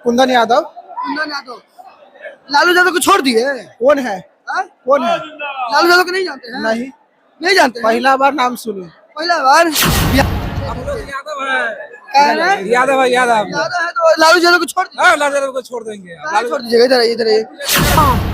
कुंदन यादव। कुंदन यादव। लालू यादव को छोड़ दिए? कौन है? कौन है? लालू यादव को नहीं जानते हैं? नहीं, नहीं जानते हैं? पहला बार नाम सुने। पहला बार। यादव है। क्या है ना? यादव है, यादव। यादव है तो लालू यादव को छोड़ दीजिए। हाँ, लालू यादव को छोड़ देंगे। कहाँ छोड़ दीजिएगा? इधर आइए, इधर आइए।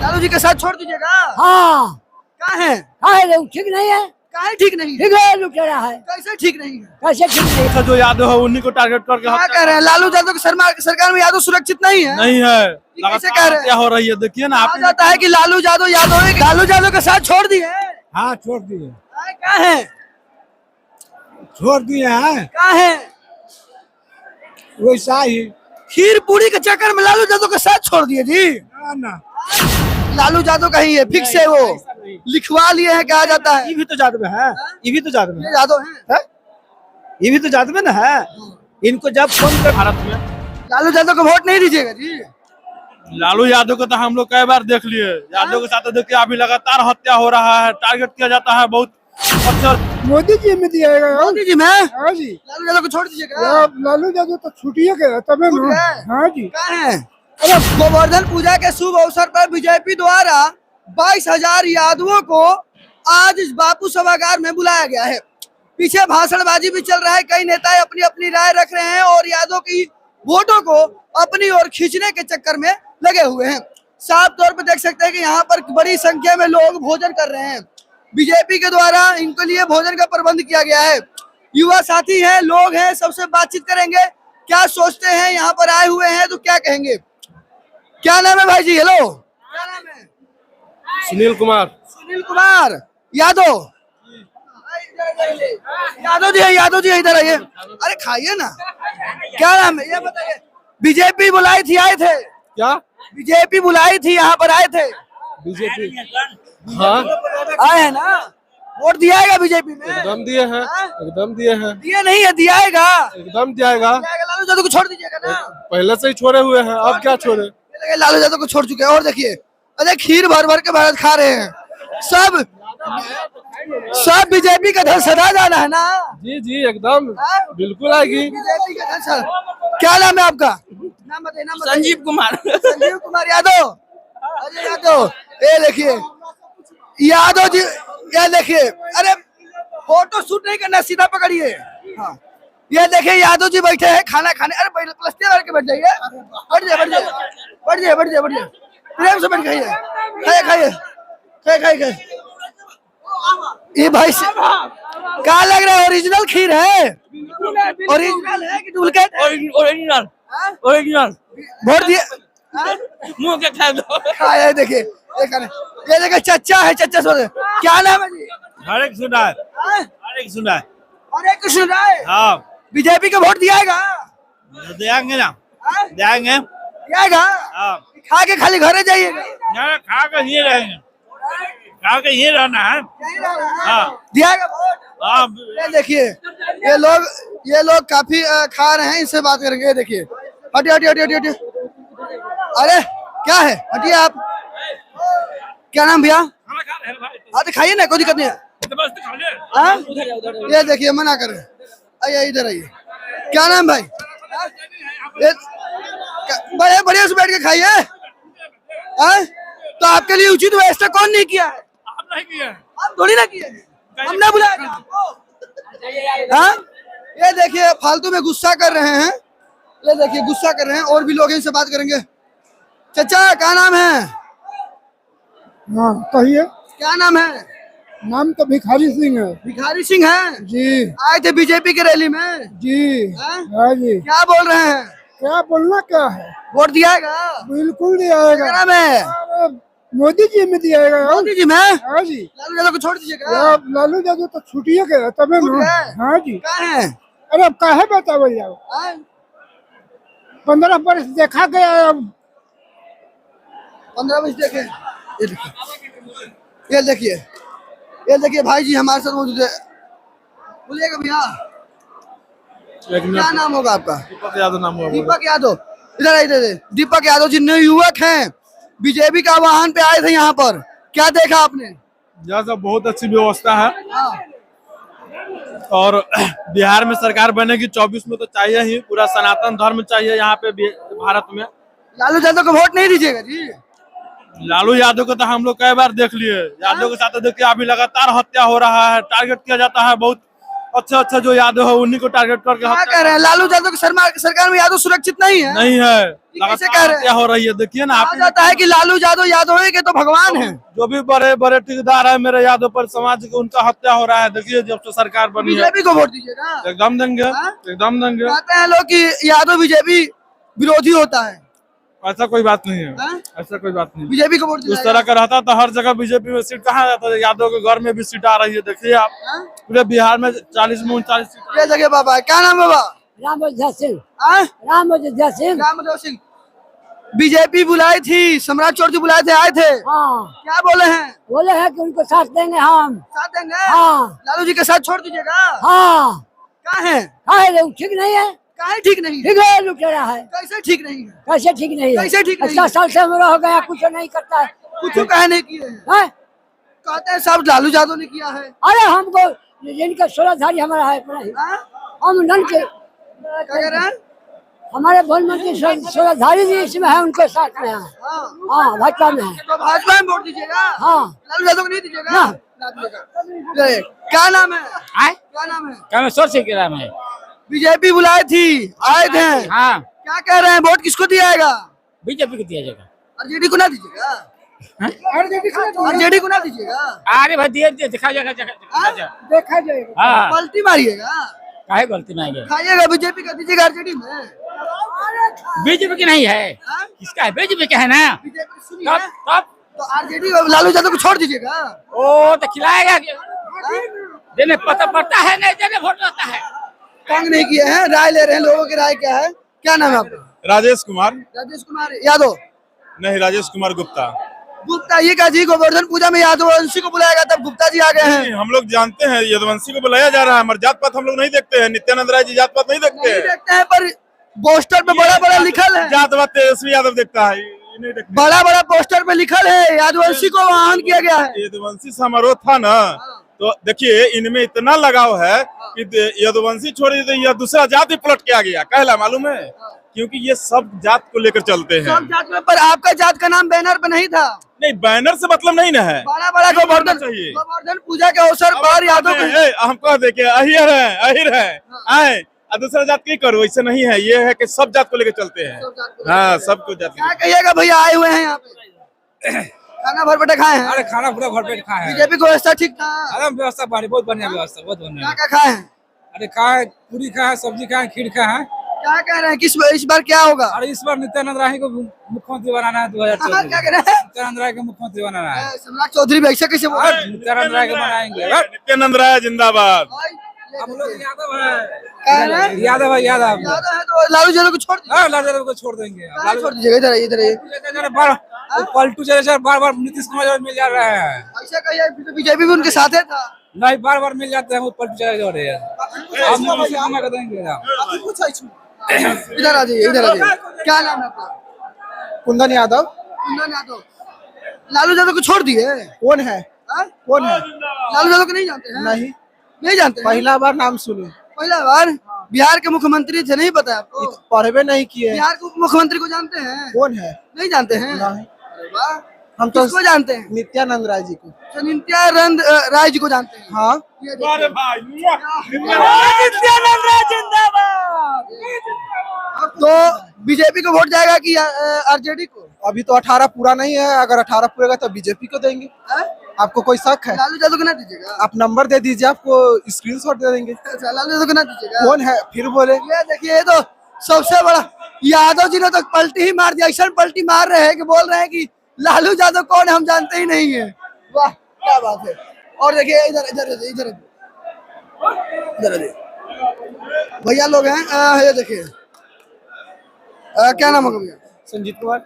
लालू जी के साथ छोड़ दीजिएगा। हाँ कहाँ है? है ठीक नहीं है, काहे ठीक नहीं है? ठीक है लुटेरा है, कैसे ठीक नहीं है? कैसे ठीक नहीं है? जो यादव है उन्हीं को टारगेट करके क्या कह रहे हैं? लालू यादव की सरकार में यादव सुरक्षित नहीं है? नहीं है। कैसे कह रहे हैं? क्या हो रही है देखिए ना। कहा जाता है कि लालू यादव के साथ छोड़ दिए। हाँ, छोड़ दिए। कहाँ है? छोड़ दिए हैं। कहाँ है? वैसा ही। खीर पूरी के चक्कर में लालू यादव के साथ छोड़ दिए जी। ना लालू यादव का ही है, फिक्स है, वो लिखवा लिए हैं। कहा जाता है ये भी तो यादव है, ये भी तो यादव ये है, यादव है। ये भी तो यादव में ना है। इनको जब फोन कर भारत में लालू यादव को वोट नहीं दीजिएगा जी। लालू यादव को तो हम लोग कई बार देख लिए। यादव के साथ तो देखिए अभी लगातार हत्या हो रहा है, टारगेट किया जाता है बहुत अक्सर। मोदी जी में दिया मोदी जी में हाँ जी। लालू यादव को छोड़ दीजिएगा। लालू यादव तो छुट्टिए गया तब छूट गए? हाँ जी। कहाँ है? गोवर्धन पूजा के शुभ अवसर पर बीजेपी द्वारा 22,000 यादवों को आज इस बापू सभागार में बुलाया गया है। पीछे भाषणबाजी भी चल रहा है, कई नेता अपनी अपनी राय रख रहे हैं और यादव की वोटों को अपनी ओर खींचने के चक्कर में लगे हुए हैं। साफ तौर पर देख सकते हैं कि यहाँ पर बड़ी संख्या में लोग भोजन कर रहे हैं। बीजेपी के द्वारा इनके लिए भोजन का प्रबंध किया गया है। युवा साथी हैं, लोग हैं, सबसे बातचीत करेंगे, क्या सोचते हैं, यहाँ पर आए हुए हैं तो क्या कहेंगे। क्या नाम है भाई जी? हेलो, क्या नाम है? सुनील कुमार। सुनील कुमार यादव। यादव जी इधर आइए। अरे खाइए ना। क्या नाम है ये बताइए? बीजेपी बुलाई थी, आए थे क्या बीजेपी बुलाई थी, यहाँ पर आए थे? बीजेपी? हाँ, आए हैं ना? वोट दियाएगा बीजेपी में? एकदम दिए हैं, एकदम दिए हैं। दिए नहीं है, दियाएगा। एकदम दियाएगा। लालू यादव को छोड़ दीजिएगा ना। पहले से ही छोड़े हुए हैं, अब क्या छोड़े। लालू यादव को छोड़ चुके हैं। और देखिए, अरे खीर भर भर के भारत खा रहे हैं। सब बीजेपी का धन सदा जाना है ना। जी जी एकदम बिल्कुल आएगी बीजेपी का धन सदा। क्या नाम है आपका? नाम बताइए। नाम बताइए। संजीव कुमार। संजीव कुमार यादव। अजय यादव। ये देखिए यादव जी, ये देखिए। अरे फोटो शूट नहीं करना, सीधा पकड़िए। हाँ, ये देखिए यादव जी बैठे हैं खाना खाने। अरे प्लस्टर मार के बैठ जाइए। बैठ जाइए, बैठ जाइए, बैठ जाइए, बैठ जाइए, बैठ जाइए। प्रेम से बैठ खाइए, खाइए, खाइए, खाइए, खाइए, खाइए। ये भाई क्या लग रहा है? ओरिजिनल खीर है? ओरिजिनल है कि डुप्लीकेट? Original original. वोट दिए? मुंह के खा दो। खाया देखिए, ये देखिए चच्चा है, चच्चा सोच। क्या नाम है जी? हरेक सुना है, हरेक सुना है। हरे कृष्ण राय। हाँ, बीजेपी का वोट दियाएगा? देंगे ना, देंगे। दियाएगा। हाँ, खा के खाली घरे जाइएगा? खा कर ये रहेंगे, खा के ये रहना है। हाँ, दियाएगा वोट? हाँ, ये देखिए ये लोग काफी खा रहे हैं, इनसे बात करेंगे। देखिए, हटिए, हटिए, हटिए, हटिए, हटिए। अरे क्या है? हटिए आप। क्या नाम भैया? हाँ तो खाइए ना, कोई दिक्कत नहीं है। हाँ? ये देखिए मना कर रहे हैं। आइए इधर आइए। क्या नाम भाई? ये बड़े बढ़िया से बैठ के खाइए। हाँ? तो आपके लिए उचित व्यवस्था कौन नहीं किया है? आप नहीं किए, आप थोड़ी ना किए, हमने बुलाया था आपको। हाँ? ये देखिए फालतू में गुस्सा कर रहे हैं। ये देखिए गुस्सा कर रहे हैं। और भी लोग इनसे बात करेंगे। चाचा क्या नाम है? हाँ कहिए। क्या नाम है? नाम तो भिखारी सिंह है। भिखारी सिंह है जी। आए थे बीजेपी की रैली में जी हाँ? हाँ जी। क्या बोल रहे हैं? क्या बोलना क्या है? वोट दियाएगा? बिल्कुल दियाएगा। क्या नाम है? अरे, मोदी जी में दियाएगा। मोदी जी में? हाँ जी। लालू यादव को छोड़ दीजिएगा। लालू यादव तो छुट्टिए गया तब छूट गए? हाँ जी। कहाँ है? अरे अब काहे बतावल जाओ? हाँ? 15 वर्ष देखा गया। अब 15 बजे देखे। ये देखिए, ये देखिए, ये देखिए भाई जी हमारे साथ मौजूद है। बोलिएगा भैया, क्या नाम होगा आपका? दीपक यादव नाम हुआ। दीपक यादव। इधर आइए, इधर आइए। दीपक यादव जी नए युवक हैं, बीजेपी का वाहन पे आए थे यहाँ पर। क्या देखा आपने? यहाँ सब बहुत अच्छी व्यवस्था है। हाँ। और बिहार में सरकार बनेगी 24 में तो चाहिए ही, पूरा सनातन धर्म चाहिए यहाँ पे भारत में। लालू यादव को वोट नहीं दीजिएगा जी? लालू यादव को तो हम लोग कई बार देख लिए, यादव के साथ तो देखिए अभी लगातार हत्या हो रहा है, टारगेट किया जाता है, बहुत अच्छा जो यादव है उन्हीं को टारगेट करके क्या कह रहे हैं? लालू यादव की सरकार में यादव सुरक्षित नहीं है? नहीं है, कैसे कह लगातार रहे हैं? हत्या हो रही है। देखिए ना, कहा जाता है कि लालू यादव है कि तो भगवान है। जो भी बड़े बड़े ठेकेदार है मेरे यादव पर समाज के, उनका हत्या हो रहा है। देखिए जब से सरकार बनी है। बीजेपी को वोट दीजिएगा? एकदम देंगे, हाँ? एकदम देंगे। कहते हैं लोग कि यादव बीजेपी विरोधी होता है। ऐसा कोई बात नहीं है, हाँ? ऐसा कोई बात नहीं। बीजेपी को वोट उस दिलाएगा? तरह का रहता तो हर जगह बीजेपी में सीट कहाँ जाता है, यादव के घर में भी सीट आ रही है। देखिए आप, हाँ? पूरे बिहार में 40 में 39 सीट। ये जगह बाबा है। क्या नाम है बाबा? रामोजा सिंह। हाँ? रामोजा सिंह। रामदेव सिंह। बीजेपी बुलाई थी, सम्राट चौधरी बुलाए थे, आए थे, हाँ, क्या बोले हैं? बोले हैं कि उनको साथ देंगे हम। साथ देंगे? हाँ लालू जी के साथ छोड़ दीजिएगा? हाँ। क्या है? हाँ, लोग ठीक नहीं है। काहे ठीक नहीं है? ठीक है, लुटेरा है। कैसे ठीक नहीं है? कैसे ठीक नहीं है? कैसे ठीक नहीं है? 80 साल से उम्र हो गया, कुछ नहीं करता है। कुछ कहे नहीं किए हैं? हैं? कहते हैं सब लालू यादव ने किया है। अरे हमको जिनका सोलहधारी हमारा है अपना ही। हाँ? हम नन के क्या कह रहे हैं? हमारे प्रधानमंत्री सोलहधारी जी इसमें है, उनके साथ में है। हाँ। हाँ, भाजपा में है। तो भाजपा में वोट दीजिएगा? हाँ। लालू यादव को नहीं दीजिएगा? ना। ना दीजिएगा। ये, क्या नाम है? क्या नाम है? कामेश्वर सिंह के नाम है। बीजेपी बुलाई थी, आए थे, हाँ, क्या कह रहे हैं? वोट किसको दियाएगा? बीजेपी को दिया जाएगा। आरजेडी को ना दीजिएगा? आरजेडी को ना दीजिएगा? अरे भाई दिया दिखा जाएगा, देखा जाएगा। हाँ, पलटी मारिएगा, काहे गलती में आएंगे। खाइएगा, बीजेपी का दीजिएगा आरजेडी में? बीजेपी की नहीं है, हाँ? किसका है? बीजेपी का है ना। बीजेपी सुनिए, तब तब तो आरजेडी को लालू यादव को छोड़ दीजिएगा? ओ तो खिलाएगा, देने पता पड़ता है, नहीं देने वोट होता है। तंग नहीं किए हैं, राय ले रहे हैं, लोगों की राय क्या है? क्या नाम है आपका? राजेश कुमार। राजेश कुमार यादव? नहीं, राजेश कुमार गुप्ता। गुप्ता ये का जी, गोवर्धन पूजा में यादववंशी को बुलाया गया, तब गुप्ता जी आ गए हैं। हम लोग जानते हैं यदुवंशी को बुलाया जा रहा है, हमारे जात पात हम लोग नहीं देखते हैं। नित्यानंद राय जी जात पात नहीं देखते नहीं हैं। देखते हैं, पर पोस्टर पे बड़ा बड़ा लिखल है, जात पात तेजस्वी यादव देखता है, ये नहीं देखते। बड़ा बड़ा पोस्टर पे लिखल है यादवंशी को आह्वान किया गया है। यदुवंशी समारोह था ना, तो देखिए इनमें इतना लगाव है कि यदुवंशी छोड़ी तो यह दूसरा जात ही पलट के आ गया। कहला मालूम है, क्योंकि ये सब जात को लेकर चलते हैं। सब जात में, पर आपका जात का नाम बैनर पे नहीं था। नहीं, बैनर से मतलब नहीं ना है। बड़ा बड़ा गोवर्धन चाहिए। गोवर्धन पूजा के अवसर पर यादव को हमको देखिए अहिर है आए, और दूसरा जात की करो, ऐसे नहीं है। ये है कि सब जात को लेकर चलते हैं। हाँ, सबको जात। क्या कहिएगा भैया, आए हुए हैं यहाँ पे, खाना भर पेटे खाए हैं? अरे खाना पूरा भरपेट खाए हैं। बीजेपी को व्यवस्था ठीक था? अरे व्यवस्था बहुत बढ़िया व्यवस्था, बहुत बढ़िया। क्या क्या खाए हैं? अरे खाए, पूरी खाए, सब्जी खाए, खीर खाए। क्या कह रहे हैं, इस बार क्या होगा? अरे इस बार नित्यानंद राय को मुख्यमंत्री बनाना है। 2014 क्या कह रहे हैं? नित्यानंद राय को मुख्यमंत्री बनाना है। सम्राट चौधरी भी ऐसा कैसे बोल रहे हैं? नित्यानंद राय को बनाएंगे। नित्यानंद राय जिंदाबाद। हम लोग यादव है, कह रहे हैं? यादव है, यादव। यादव है तो लालू यादव को छोड़ दीजिए। हाँ, लालू यादव को छोड़ देंगे। लालू छोड़ दीजिएगा, इधर आइए, इधर आइए। पलटू जैसे बार नीतीश कुमार मिल जा रहा है। ऐसा कहिए, बीजेपी भी उनके साथ है था। नहीं, बार मिल जाते हैं, वो पलटू चले जा रहे हैं। हम नीतीश कुमार को देंगे। इधर आ जाइए, इधर आ जाइए। क्या नाम है आपका? कुंदन यादव। कुंदन यादव। लालू यादव को छोड़ दिए? कौन है? हाँ? कौन है? लालू यादव को नहीं जानते हैं? नहीं, नहीं जानते हैं? पहला बार नाम सुने। पहला बार? बिहार के मुख्यमंत्री थे, नहीं पता है आपको? पढ़वे नहीं किए। बिहार के उप मुख्यमंत्री को जानते हैं? कौन है? नहीं जानते हैं? नहीं। अरे वाह, हम तो किसको जानते हैं? नित्यानंद राय जी को। तो नित्यानंद राय जी को जानते हैं? हाँ, ये देखिए। तो बीजेपी को वोट जाएगा कि आरजेडी को? अभी तो 18 पूरा नहीं है, अगर 18 पूरेगा तो बीजेपी को देंगे। हाँ? आपको कोई शक है? लालू यादव को ना दीजिएगा? आप नंबर दे दीजिए, आपको स्क्रीनशॉट दे देंगे। अच्छा, लालू यादव को ना दीजिएगा? कौन है फिर बोले? ये देखिए, ये तो सबसे बड़ा यादव जी ने तो पलटी ही मार दिया। ऐसा पलटी मार रहे हैं कि बोल रहे हैं कि लालू यादव कौन है हम जानते ही नहीं है। वाह, क्या बात है। और देखिए इधर इधर इधर इधर भैया लोग हैं, ये देखिए। क्या नाम होगा भैया? संजीत कुमार।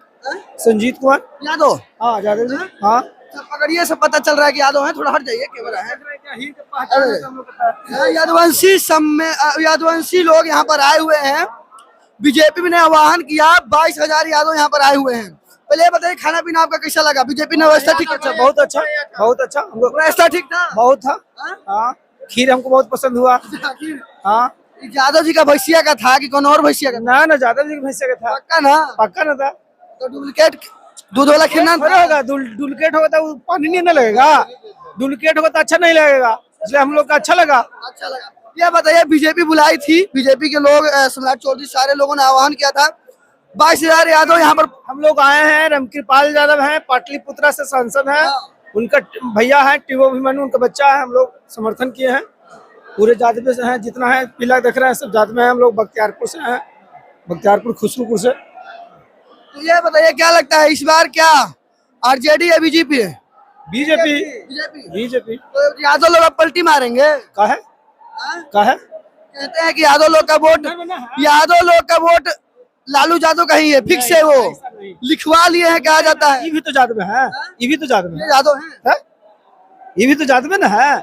संजीत कुमार यादव? हाँ, यादव जी। हाँ, सब पकड़िए, सब पता चल रहा है कि यादव है। थोड़ा हट जाइए, कैमरा है। यादवंशी लोग यहाँ पर आए हुए हैं। बीजेपी ने आह्वान किया, 22,000 यादव यहाँ पर आए हुए हैं। पहले बताइए, खाना पीना आपका कैसा लगा? बीजेपी ने व्यवस्था ठीक? अच्छा, बहुत अच्छा, बहुत अच्छा। व्यवस्था ठीक था? बहुत था। हाँ? हाँ, खीर हमको बहुत पसंद हुआ। हाँ यादव जी का भैंसिया का था कि कौन और भैंसिया का था? ना यादव जी के भैंस का था। पक्का ना? पक्का ना था। तो डुप्लीकेट दूध वाला खीर ना थोड़ा होगा, डुप्लीकेट होगा तो पानी नहीं ना लगेगा, डुप्लीकेट होगा तो अच्छा नहीं लगेगा, इसलिए हम लोग का अच्छा लगा। अच्छा लगा। ये बताइए, बीजेपी बुलाई थी, बीजेपी के लोग सम्राट चौधरी सारे लोगों ने आह्वान किया था, 22,000 यादव यहाँ पर। हम लोग आए हैं, रामकृपाल यादव हैं, पाटलिपुत्रा से सांसद हैं, उनका भैया है टिबो अभिमन्यु, उनका बच्चा है, हम लोग समर्थन किए हैं। पूरे जादव से हैं, जितना है पीला देख रहे हैं सब जादव में। हम लोग बख्तियारपुर से हैं, बख्तियारपुर खुसरूपुर से। तो ये बताइए, क्या लगता है इस बार क्या आरजेडी या बीजेपी है? बीजेपी। बीजेपी। बीजेपी। तो यादव लोग अब पलटी मारेंगे? का है? का है? कहते हैं कि यादव लोग का वोट लालू यादव का ही है, फिक्स है, वो लिखवा लिए हैं, कहा जाता है। ये भी तो जादव में है, ये भी तो जादव में ये यादव है? ये भी तो जादव में ना है।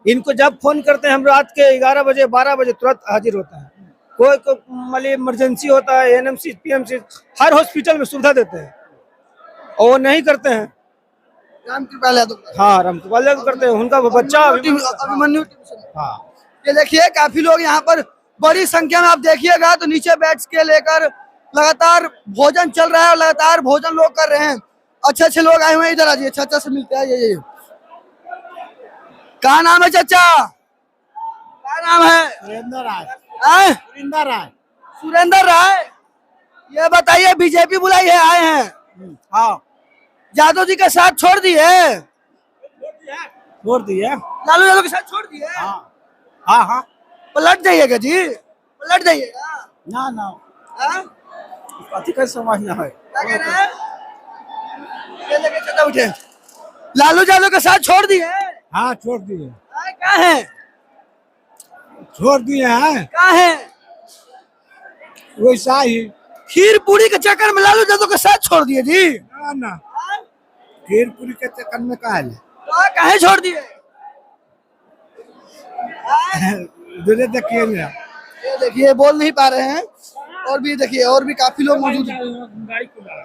इनको जब फोन करते हैं हम रात के 11 बजे 12 बजे तुरंत हाजिर होता है। कोई मतलब इमरजेंसी होता है, एनएमसी पीएमसी हर हॉस्पिटल में सुविधा देते हैं, और वो नहीं करते हैं। रामकृपाल यादव। हाँ रामकृपाल यादव करते हैं, उनका बच्चा अभिमन्यु। हाँ। ये देखिए, काफी लोग यहाँ पर बड़ी संख्या में, आप देखिएगा तो नीचे बैठ के लेकर लगातार भोजन चल रहा है और लगातार भोजन लोग कर रहे हैं। अच्छे अच्छे लोग आए हुए हैं, इधर आइए, चाचा से मिलते हैं। ये क्या नाम है चाचा? क्या नाम है? सुरेंद्र राय। सुरेंद्र राय। सुरेंद्र राय। ये बताइए, बीजेपी बुलाई है, आए हैं? हाँ। यादव जी का साथ छोड़ दिए? छोड़ दिए। लालू यादव के साथ छोड़ दिए? हाँ हाँ। पलट जाइएगा जी, पलट जाइएगा। ना ना, हाँ? कथी का समझना है? क्या कह रहे हैं? ये लेके चाचा उठे। लालू यादव के साथ छोड़ दिए? हाँ छोड़ दिए। क्या है? छोड़ दिए हैं, क्या है? वैसा ही। खीर पूरी के चक्कर में लालू यादव के साथ छोड़ दिए जी? ना ना, खीर पूरी के चक्कर में कहा है? तो कहे छोड़ दिए? देखिए ना, ये देखिए, बोल नहीं पा रहे हैं। और भी देखिए, और भी काफी लोग मौजूद हैं।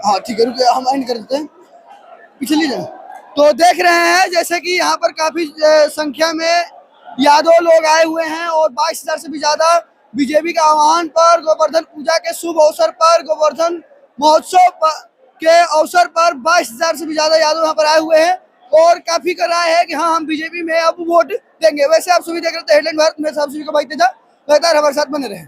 हाँ ठीक है, रुकिए, हम एंड कर देते हैं, पिछली जगह। तो देख रहे हैं जैसे कि यहाँ पर काफी संख्या में यादव लोग आए हुए हैं, और 22,000 से भी ज्यादा बीजेपी के आह्वान पर, गोवर्धन पूजा के शुभ अवसर पर, गोवर्धन महोत्सव के अवसर पर 22,000 से भी ज्यादा यादव यहाँ पर आए हुए हैं, और काफी का राय है कि हाँ, हम बीजेपी में अब वोट देंगे। वैसे आप सभी देख रहे थे हेडलाइन भारत में, साहब सभी को भाई तेजा लगातार हमारे साथ बने रहे।